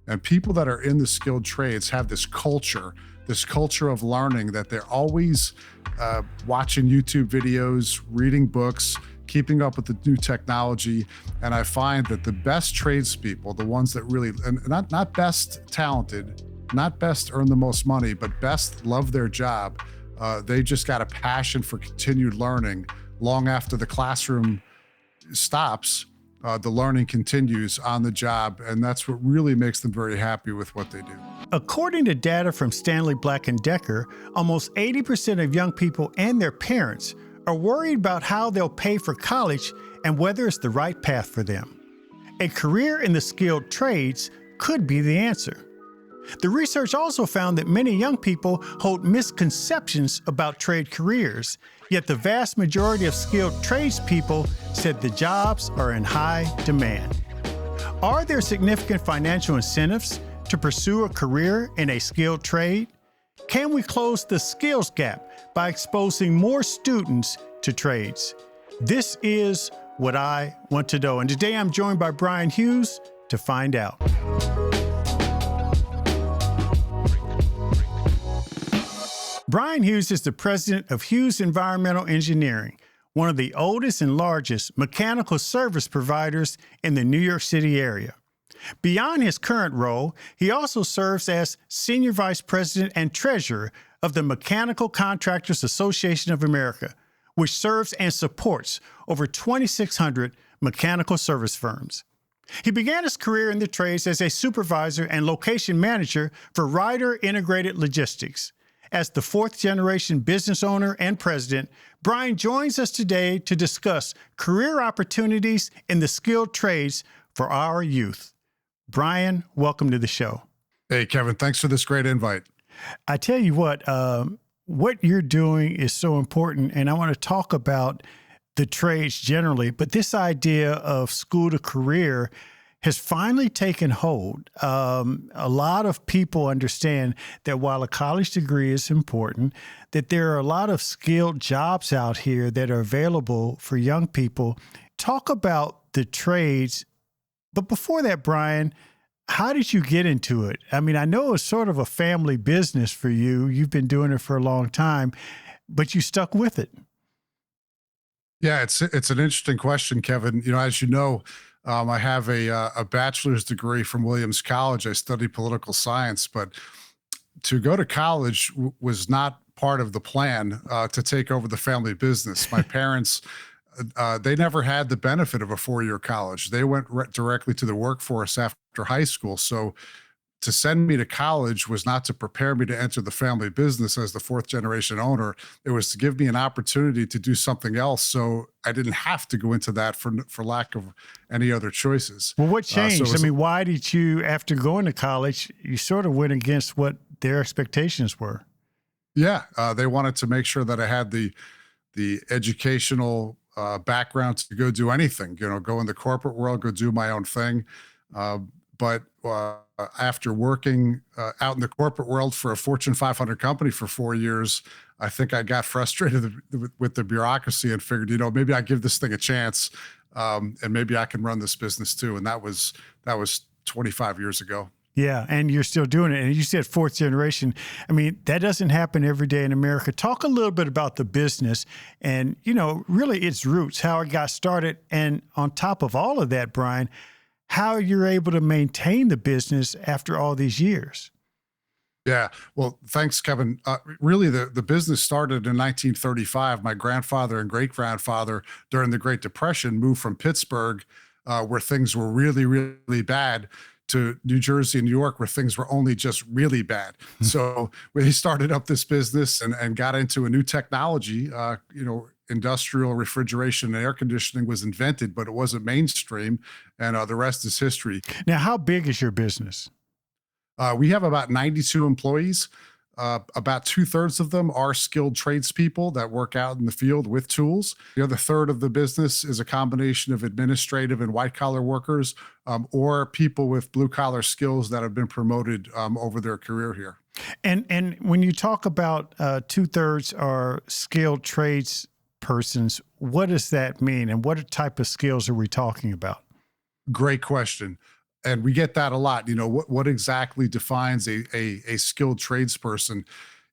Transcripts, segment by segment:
And people that are in the skilled trades have this culture of learning, that they're always watching YouTube videos, reading books, keeping up with the new technology. And I find that the best tradespeople, the ones that really, and not best talented, not best earn the most money, but best love their job, they just got a passion for continued learning. Long after the classroom stops, the learning continues on the job, and that's what really makes them very happy with what they do. According to data from Stanley Black Decker, almost 80% of young people and their parents are worried about how they'll pay for college and whether it's the right path for them. A career in the skilled trades could be the answer. The research also found that many young people hold misconceptions about trade careers, yet the vast majority of skilled tradespeople said the jobs are in high demand. Are there significant financial incentives to pursue a career in a skilled trade? Can we close the skills gap by exposing more students to trades? This is what I want to know. And today I'm joined by Brian Hughes to find out. Brian Hughes is the president of Hughes Environmental Engineering, one of the oldest and largest mechanical service providers in the New York City area. Beyond his current role, he also serves as Senior Vice President and Treasurer of the Mechanical Contractors Association of America, which serves and supports over 2,600 mechanical service firms. He began his career in the trades as a supervisor and location manager for Ryder Integrated Logistics. As the fourth-generation business owner and president, Brian joins us today to discuss career opportunities in the skilled trades for our youth. Brian, welcome to the show. Hey, Kevin, thanks for this great invite. I tell you what you're doing is so important, and I want to talk about the trades generally, but this idea of school to career has finally taken hold. A lot of people understand that while a college degree is important, that there are a lot of skilled jobs out here that are available for young people. Talk about the trades. But before that, Brian, how did you get into it? I mean, I know it's sort of a family business for you. You've been doing it for a long time, but you stuck with it. Yeah, it's an interesting question, Kevin. As you know, I have a bachelor's degree from Williams College. I studied political science, but to go to college was not part of the plan to take over the family business. My parents, they never had the benefit of a four-year college. They went directly to the workforce after high school. So to send me to college was not to prepare me to enter the family business as the fourth generation owner. It was to give me an opportunity to do something else, so I didn't have to go into that for lack of any other choices. Well, what changed? Why did you, after going to college, you sort of went against what their expectations were? Yeah, they wanted to make sure that I had the educational background to go do anything, go in the corporate world, go do my own thing. But after working out in the corporate world for a Fortune 500 company for 4 years, I think I got frustrated with the bureaucracy and figured, maybe I give this thing a chance, and maybe I can run this business too. And that was 25 years ago. Yeah, and you're still doing it. And you said fourth generation. I mean, that doesn't happen every day in America. Talk a little bit about the business and, really its roots, how it got started. And on top of all of that, Brian, how you're able to maintain the business after all these years. Yeah. Well, thanks, Kevin. Really, the business started in 1935. My grandfather and great-grandfather during the Great Depression moved from Pittsburgh, where things were really, really bad, to New Jersey and New York, where things were only just really bad. So we started up this business and got into a new technology. Industrial refrigeration and air conditioning was invented, but it wasn't mainstream, and the rest is history. Now, how big is your business? We have about 92 employees. About 2/3 of them are skilled tradespeople that work out in the field with tools. The other third of the business is a combination of administrative and white-collar workers, or people with blue-collar skills that have been promoted over their career here. And when you talk about 2/3 are skilled trades persons, what does that mean? And what type of skills are we talking about? Great question. And we get that a lot. What exactly defines a skilled tradesperson?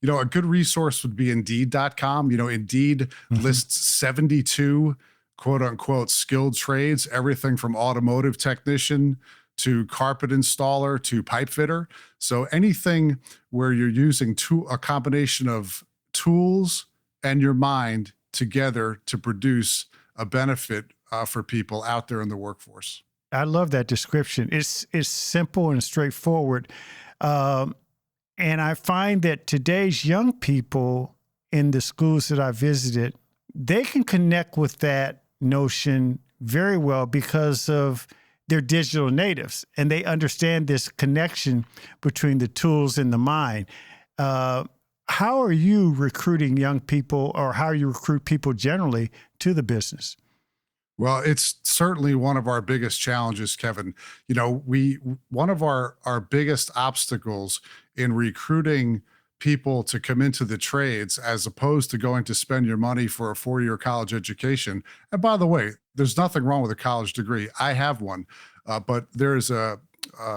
A good resource would be Indeed.com. Indeed Mhm. lists 72 quote unquote skilled trades, everything from automotive technician to carpet installer to pipe fitter. So anything where you're using a combination of tools and your mind together to produce a benefit for people out there in the workforce. I love that description. It's simple and straightforward. Um, and I find that today's young people in the schools that I visited, they can connect with that notion very well because of they're digital natives and they understand this connection between the tools and the mind. Uh, how are you recruiting young people, or how you recruit people generally to the business? Well, it's certainly one of our biggest challenges, Kevin. We one of our biggest obstacles in recruiting people to come into the trades, as opposed to going to spend your money for a 4-year college education. And by the way, there's nothing wrong with a college degree. I have one, but there's a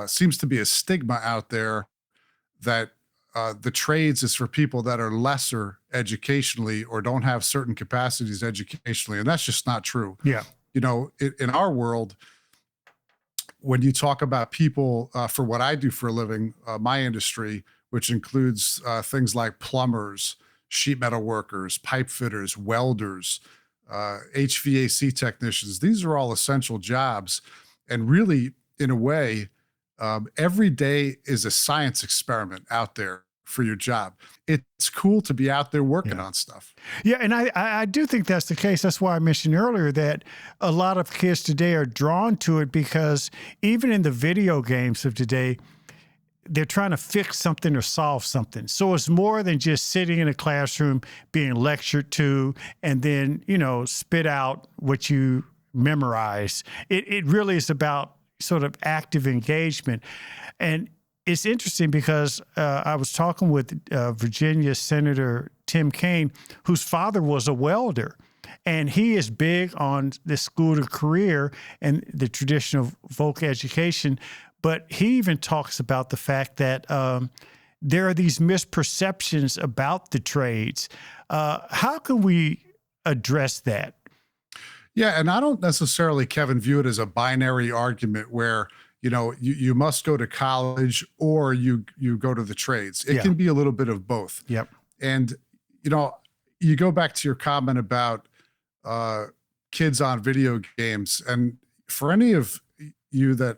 seems to be a stigma out there that the trades is for people that are lesser educationally or don't have certain capacities educationally, and that's just not true. Yeah. In our world, when you talk about people, for what I do for a living, my industry, which includes things like plumbers, sheet metal workers, pipe fitters, welders, HVAC technicians, these are all essential jobs. And really, in a way, every day is a science experiment out there for your job. It's cool to be out there working Yeah. on stuff. Yeah, and I do think that's the case. That's why I mentioned earlier that a lot of kids today are drawn to it because even in the video games of today, they're trying to fix something or solve something. So it's more than just sitting in a classroom being lectured to and then, spit out what you memorize. It really is about sort of active engagement. And it's interesting because I was talking with Virginia Senator Tim Kaine, whose father was a welder. And he is big on the school to career and the traditional voc education. But he even talks about the fact that there are these misperceptions about the trades. How can we address that? Yeah, and I don't necessarily, Kevin, view it as a binary argument where you must go to college or you go to the trades. It Yeah. can be a little bit of both. Yep. And you go back to your comment about uh, kids on video games, and for any of you that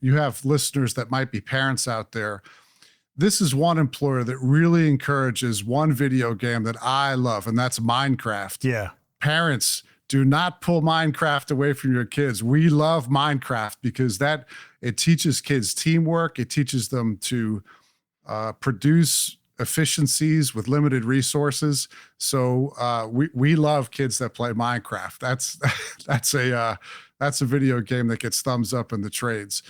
you have listeners that might be parents out there, this is one employer that really encourages one video game that I love, and that's Minecraft. Yeah. Parents, do not pull Minecraft away from your kids. We love Minecraft because it teaches kids teamwork. It teaches them to produce efficiencies with limited resources. So we love kids that play Minecraft. That's a video game that gets thumbs up in the trades.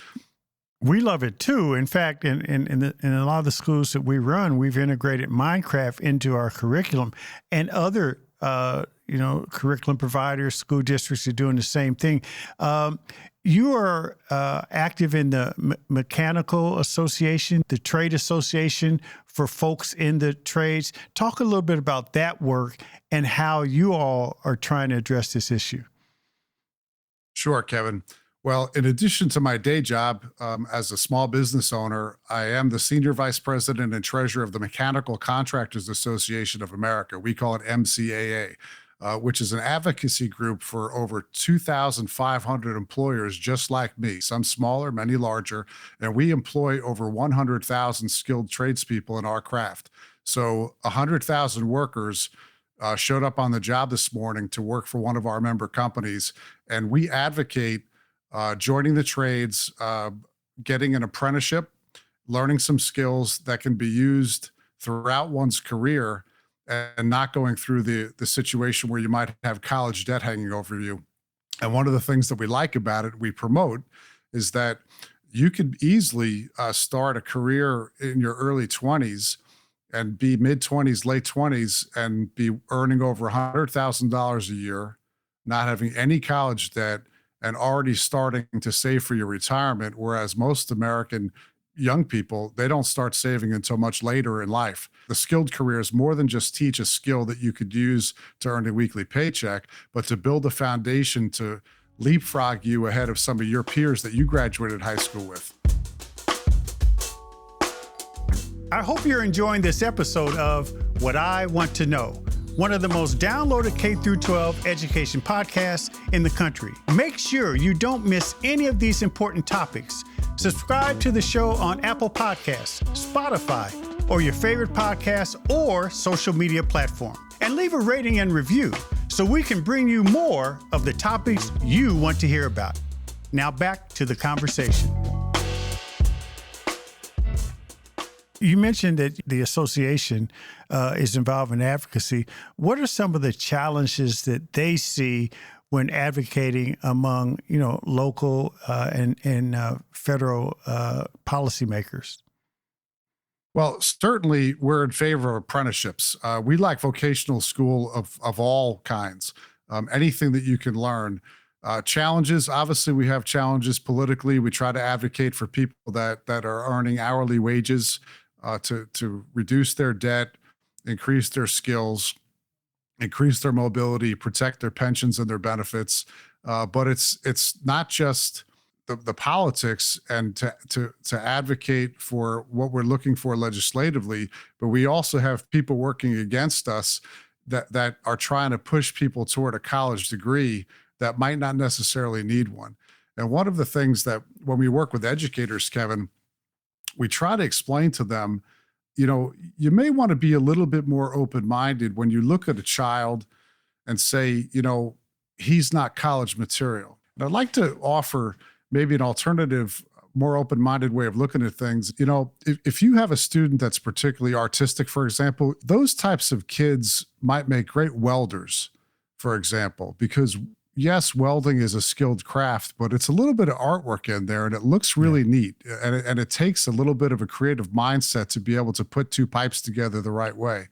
We love it too. In fact, in a lot of the schools that we run, we've integrated Minecraft into our curriculum, and other curriculum providers, school districts are doing the same thing. You are active in the Mechanical Association, the Trade Association for folks in the trades. Talk a little bit about that work and how you all are trying to address this issue. Sure, Kevin. Well, in addition to my day job as a small business owner, I am the Senior Vice President and Treasurer of the Mechanical Contractors Association of America. We call it MCAA, which is an advocacy group for over 2,500 employers just like me, some smaller, many larger, and we employ over 100,000 skilled tradespeople in our craft. So 100,000 workers showed up on the job this morning to work for one of our member companies, and we advocate joining the trades, getting an apprenticeship, learning some skills that can be used throughout one's career, and not going through the situation where you might have college debt hanging over you. And one of the things that we like about it, we promote, is that you could easily start a career in your early 20s and be mid 20s, late 20s, and be earning over $100,000 a year, not having any college debt, and already starting to save for your retirement, whereas most American young people, they don't start saving until much later in life. The skilled careers more than just teach a skill that you could use to earn a weekly paycheck, but to build a foundation to leapfrog you ahead of some of your peers that you graduated high school with. I hope you're enjoying this episode of What I Want to Know, one of the most downloaded K through 12 education podcasts in the country. Make sure you don't miss any of these important topics. Subscribe to the show on Apple Podcasts, Spotify, or your favorite podcast or social media platform. And leave a rating and review so we can bring you more of the topics you want to hear about. Now back to the conversation. You mentioned that the association is involved in advocacy. What are some of the challenges that they see when advocating among, local and federal policymakers? Well, certainly we're in favor of apprenticeships. We like vocational school of all kinds, anything that you can learn. Challenges, obviously we have challenges politically. We try to advocate for people that are earning hourly wages to reduce their debt, increase their skills, increase their mobility, protect their pensions and their benefits. But it's not just the politics and to advocate for what we're looking for legislatively, but we also have people working against us that are trying to push people toward a college degree that might not necessarily need one. And one of the things that when we work with educators, Kevin, we try to explain to them, you may want to be a little bit more open-minded when you look at a child and say, he's not college material. And I'd like to offer maybe an alternative, more open-minded way of looking at things. If you have a student that's particularly artistic, for example, those types of kids might make great welders, for example, because yes, welding is a skilled craft, but it's a little bit of artwork in there and it looks really neat. And it takes a little bit of a creative mindset to be able to put two pipes together the right way.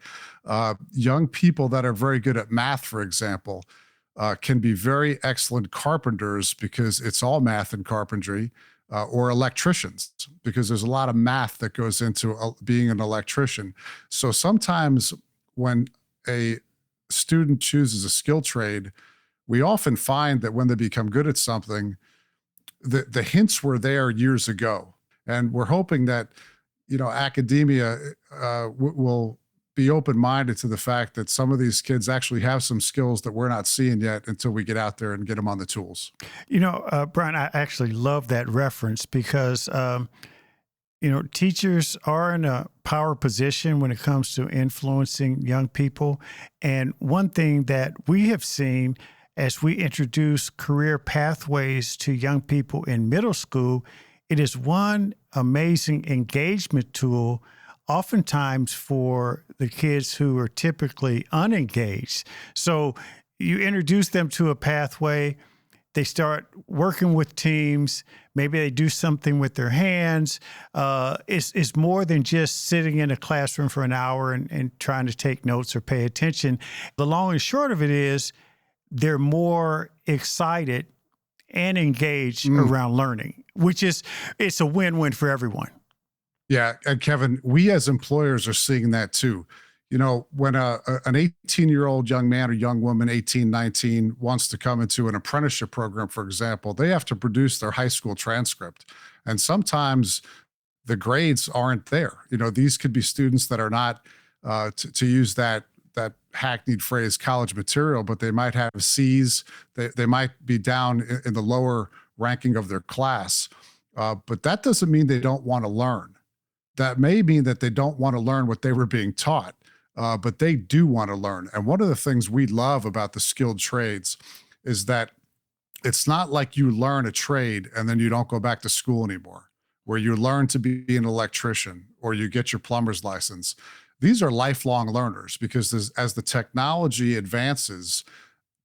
Young people that are very good at math, for example, can be very excellent carpenters because it's all math and carpentry, or electricians, because there's a lot of math that goes into being an electrician. So sometimes when a student chooses a skill trade, we often find that when they become good at something, the hints were there years ago. And we're hoping that, academia will be open-minded to the fact that some of these kids actually have some skills that we're not seeing yet until we get out there and get them on the tools. Brian, I actually love that reference because, teachers are in a power position when it comes to influencing young people. And one thing that we have seen as we introduce career pathways to young people in middle school, it is one amazing engagement tool, oftentimes for the kids who are typically unengaged. So you introduce them to a pathway, they start working with teams, maybe they do something with their hands. It's more than just sitting in a classroom for an hour and trying to take notes or pay attention. The long and short of it is, they're more excited and engaged around learning, it's a win-win for everyone. Yeah. And Kevin, we as employers are seeing that too. When an 18-year-old young man or young woman, 18, 19, wants to come into an apprenticeship program, for example, they have to produce their high school transcript. And sometimes the grades aren't there. These could be students that are not, to use that hackneyed phrase, college material, but they might have C's. They might be down in the lower ranking of their class. But that doesn't mean they don't want to learn. That may mean that they don't want to learn what they were being taught, but they do want to learn. And one of the things we love about the skilled trades is that it's not like you learn a trade and then you don't go back to school anymore, where you learn to be an electrician or you get your plumber's license. These are lifelong learners because as the technology advances,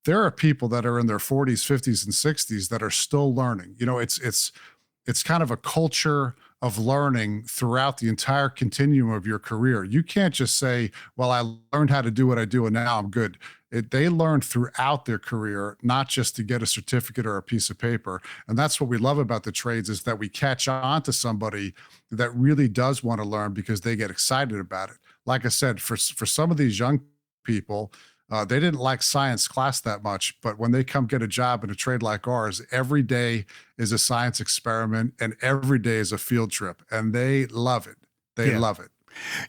there are people that are in their 40s, 50s, and 60s that are still learning. It's kind of a culture of learning throughout the entire continuum of your career. You can't just say, well, I learned how to do what I do and now I'm good. They learn throughout their career, not just to get a certificate or a piece of paper. And that's what we love about the trades, is that we catch on to somebody that really does want to learn because they get excited about it. Like I said, for some of these young people, they didn't like science class that much, but when they come get a job in a trade like ours, every day is a science experiment and every day is a field trip, and they love it. They Yeah. love it.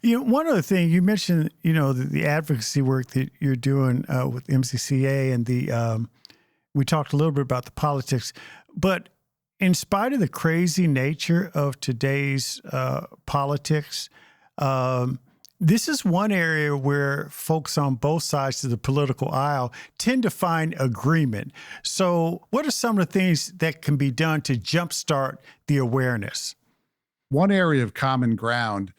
One other thing you mentioned, the advocacy work that you're doing with MCCA, and we talked a little bit about the politics, but in spite of the crazy nature of today's politics, this is one area where folks on both sides of the political aisle tend to find agreement. So what are some of the things that can be done to jumpstart the awareness? One area of common ground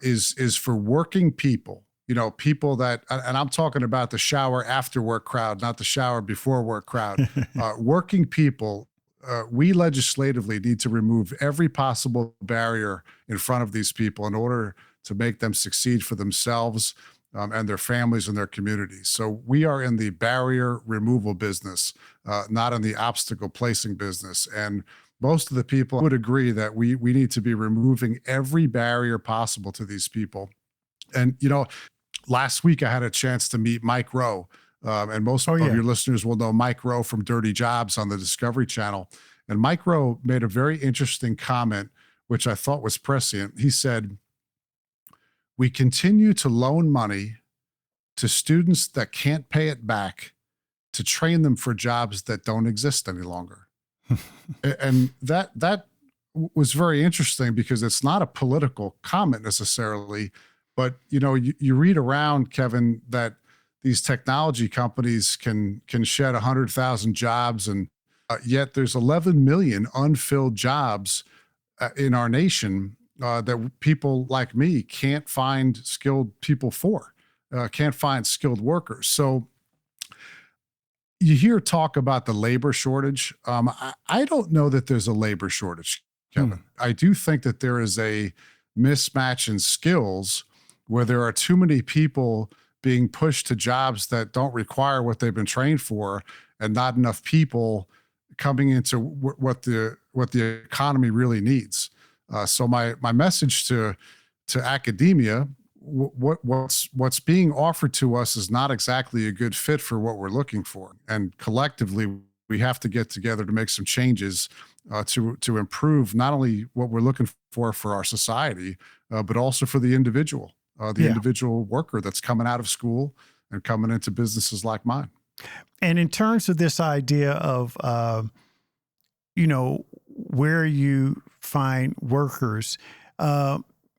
is for working people. People that, and I'm talking about the shower after work crowd, not the shower before work crowd. Working people, we legislatively need to remove every possible barrier in front of these people in order to make them succeed for themselves and their families and their communities. So we are in the barrier removal business, not in the obstacle placing business. And most of the people would agree that we need to be removing every barrier possible to these people. And, last week I had a chance to meet Mike Rowe. And most of your listeners will know Mike Rowe from Dirty Jobs on the Discovery Channel. And Mike Rowe made a very interesting comment, which I thought was prescient. He said, "We continue to loan money to students that can't pay it back to train them for jobs that don't exist any longer." And that was very interesting because it's not a political comment necessarily, but you read around, Kevin, that these technology companies can shed 100,000 jobs, and yet there's 11 million unfilled jobs in our nation that people like me can't find skilled people for, can't find skilled workers. So you hear talk about the labor shortage. I don't know that there's a labor shortage, Kevin. I do think that there is a mismatch in skills where there are too many people being pushed to jobs that don't require what they've been trained for, and not enough people coming into what the economy really needs. So my message to academia, what's being offered to us is not exactly a good fit for what we're looking for. And collectively, we have to get together to make some changes to improve not only what we're looking for our society, but also for the individual, individual worker that's coming out of school and coming into businesses like mine. And in terms of this idea of, where you find workers,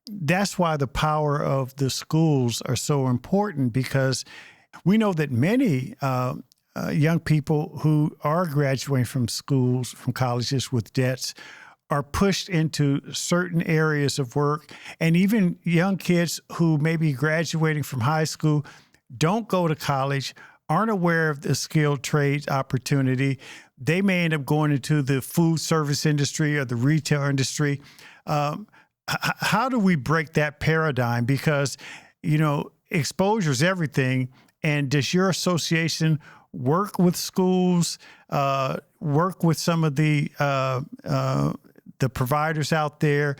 that's why the power of the schools are so important, because we know that many young people who are graduating from schools, from colleges with debts, are pushed into certain areas of work. And even young kids who may be graduating from high school, don't go to college, aren't aware of the skilled trades opportunity. They may end up going into the food service industry or the retail industry. How do we break that paradigm? Because, exposure is everything. And does your association work with schools, work with some of the providers out there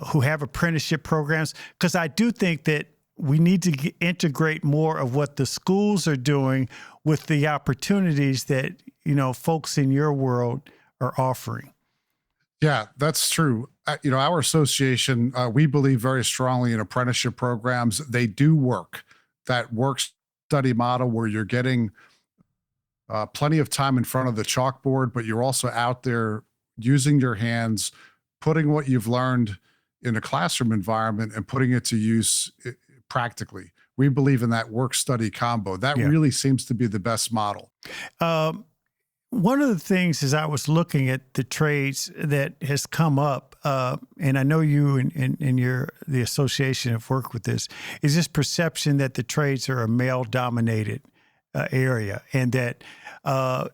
who have apprenticeship programs? Because I do think that we need to integrate more of what the schools are doing with the opportunities that, folks in your world are offering. Yeah, that's true. Our association, we believe very strongly in apprenticeship programs. They do work. That work study model where you're getting plenty of time in front of the chalkboard, but you're also out there using your hands, putting what you've learned in a classroom environment and putting it to use practically. We believe in that work study combo. That really seems to be the best model. One of the things as I was looking at the trades that has come up, and I know you and the association have worked with this, is this perception that the trades are a male-dominated area, and that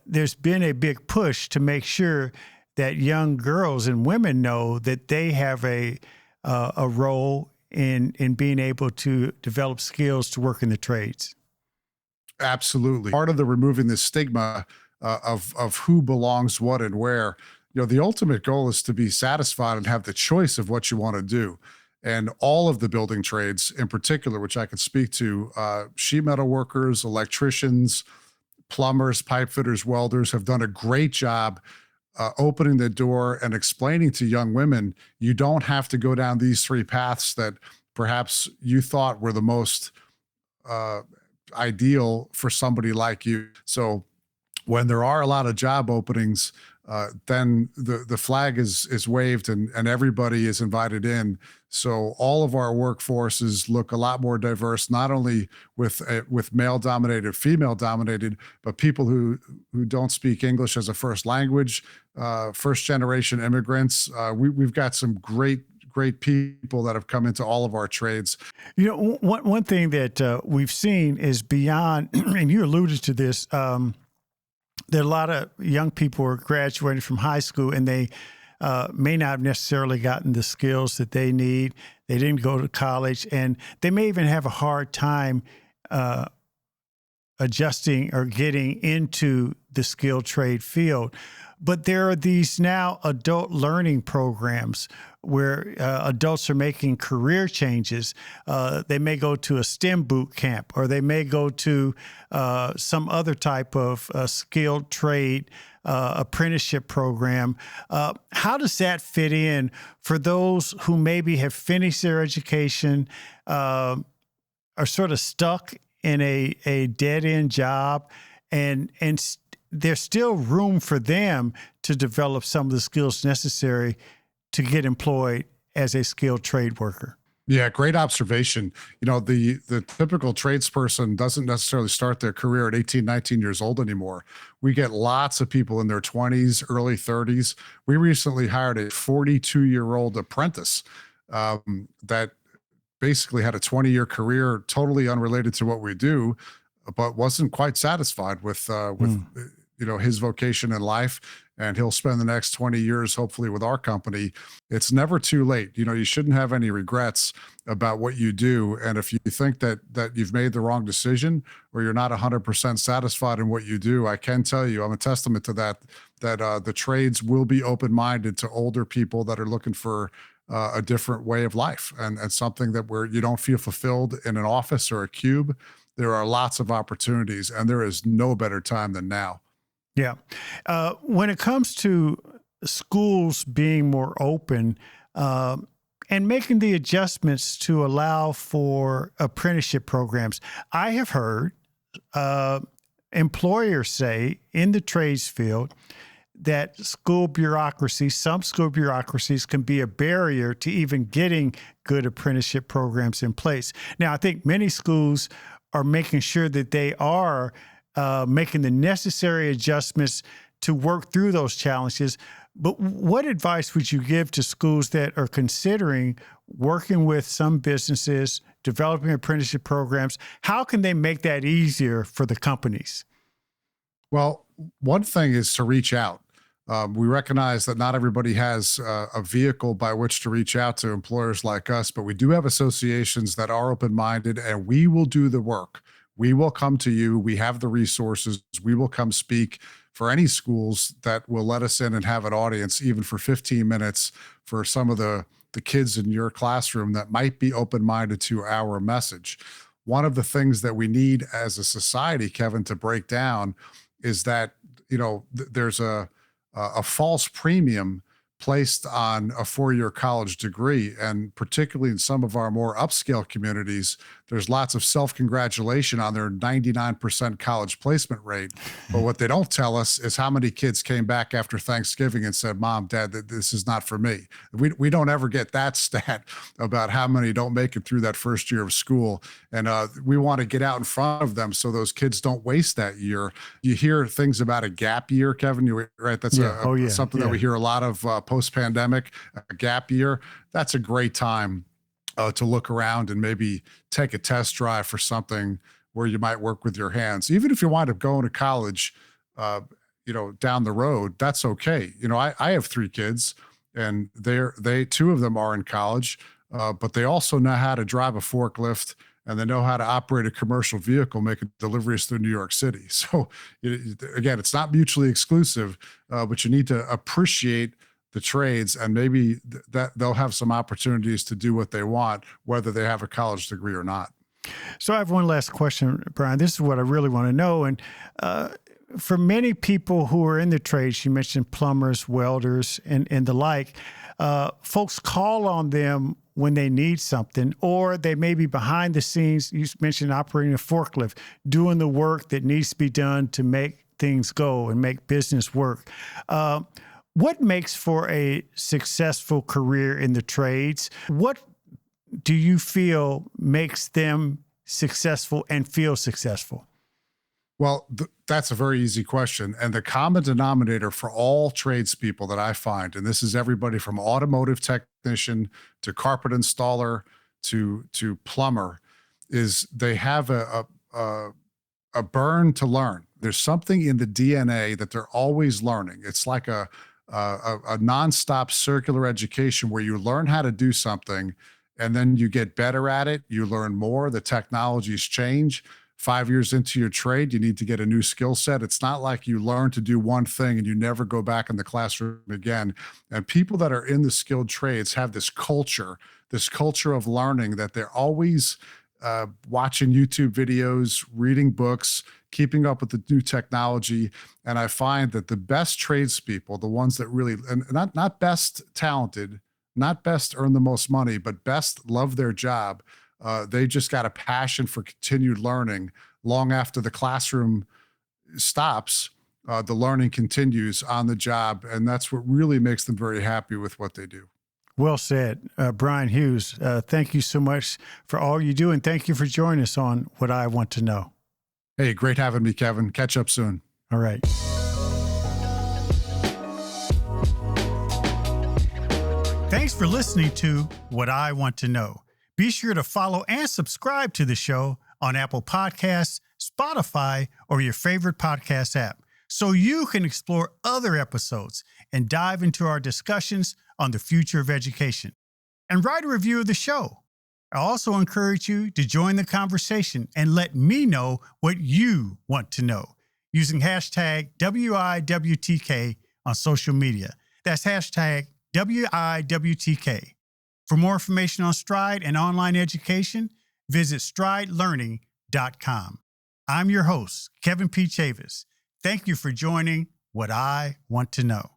there's been a big push to make sure that young girls and women know that they have a role in being able to develop skills to work in the trades. Absolutely. Part of the removing the stigma of who belongs what and where. The ultimate goal is to be satisfied and have the choice of what you want to do. And all of the building trades, in particular, which I could speak to, sheet metal workers, electricians, plumbers, pipe fitters, welders, have done a great job opening the door and explaining to young women you don't have to go down these three paths that perhaps you thought were the most uh, ideal for somebody like you. So when there are a lot of job openings, then the flag is waved and everybody is invited in. So all of our workforces look a lot more diverse, not only with male dominated, female dominated, but people who don't speak English as a first language, first generation immigrants. We've got some great people that have come into all of our trades. One thing that we've seen is beyond, and you alluded to this. There are a lot of young people who are graduating from high school, and they may not have necessarily gotten the skills that they need. They didn't go to college, and they may even have a hard time adjusting or getting into the skilled trade field. But there are these now adult learning programs where adults are making career changes. They may go to a STEM boot camp, or they may go to some other type of skilled trade apprenticeship program. How does that fit in for those who maybe have finished their education, are sort of stuck in a dead-end job, and there's still room for them to develop some of the skills necessary to get employed as a skilled trade worker? Yeah, great observation. The typical tradesperson doesn't necessarily start their career at 18, 19 years old anymore. We get lots of people in their 20s, early 30s. We recently hired a 42-year-old apprentice that basically had a 20-year career, totally unrelated to what we do, but wasn't quite satisfied with his vocation in life, and he'll spend the next 20 years hopefully with our company. It's never too late. You shouldn't have any regrets about what you do, and if you think that you've made the wrong decision or you're not 100% satisfied in what you do, I can tell you, I'm a testament to that the trades will be open-minded to older people that are looking for a different way of life, and something that where you don't feel fulfilled in an office or a cube. There are lots of opportunities, and there is no better time than now. Yeah. When it comes to schools being more open and making the adjustments to allow for apprenticeship programs, I have heard employers say in the trades field that some school bureaucracies can be a barrier to even getting good apprenticeship programs in place. Now, I think many schools are making sure that they are making the necessary adjustments to work through those challenges. But what advice would you give to schools that are considering working with some businesses, developing apprenticeship programs? How can they make that easier for the companies? Well, one thing is to reach out. We recognize that not everybody has a vehicle by which to reach out to employers like us, but we do have associations that are open-minded, and we will do the work. We will come to you. We have the resources. We will come speak for any schools that will let us in and have an audience, even for 15 minutes, for some of the kids in your classroom that might be open-minded to our message. One of the things that we need as a society, Kevin, to break down is that, there's a false premium placed on a four-year college degree. And particularly in some of our more upscale communities, there's lots of self-congratulation on their 99% college placement rate. But what they don't tell us is how many kids came back after Thanksgiving and said, Mom, Dad, this is not for me. We don't ever get that stat about how many don't make it through that first year of school. And we want to get out in front of them so those kids don't waste that year. You hear things about a gap year, Kevin, right? That's something that we hear a lot of post-pandemic, a gap year. That's a great time to look around and maybe take a test drive for something where you might work with your hands. Even if you wind up going to college, down the road, that's okay. I have three kids, and two of them are in college, but they also know how to drive a forklift and they know how to operate a commercial vehicle making deliveries through New York City. So again, it's not mutually exclusive, but you need to appreciate the trades, and maybe that they'll have some opportunities to do what they want, whether they have a college degree or not. So I have one last question, Brian. This is what I really want to know. And for many people who are in the trades, you mentioned plumbers, welders, and the like, folks call on them when they need something, or they may be behind the scenes. You mentioned operating a forklift, doing the work that needs to be done to make things go and make business work. What makes for a successful career in the trades? What do you feel makes them successful and feel successful? Well, that's a very easy question. And the common denominator for all tradespeople that I find, and this is everybody from automotive technician to carpet installer to plumber, is they have a burn to learn. There's something in the DNA that they're always learning. It's like a nonstop circular education where you learn how to do something and then you get better at it. You learn more. The technologies change. 5 years into your trade, you need to get a new skill set. It's not like you learn to do one thing and you never go back in the classroom again. And people that are in the skilled trades have this culture of learning, that they're always watching YouTube videos, reading books, keeping up with the new technology. And I find that the best tradespeople, the ones that really, and not best talented, not best earn the most money, but best love their job. They just got a passion for continued learning long after the classroom stops. The learning continues on the job, and that's what really makes them very happy with what they do. Well said. Brian Hughes, thank you so much for all you do, and thank you for joining us on What I Want to Know. Hey, great having me, Kevin. Catch up soon. All right. Thanks for listening to What I Want to Know. Be sure to follow and subscribe to the show on Apple Podcasts, Spotify, or your favorite podcast app, so you can explore other episodes and dive into our discussions on the future of education. And write a review of the show. I also encourage you to join the conversation and let me know what you want to know using hashtag WIWTK on social media. That's hashtag WIWTK. For more information on Stride and online education, visit stridelearning.com. I'm your host, Kevin P. Chavous. Thank you for joining What I Want to Know.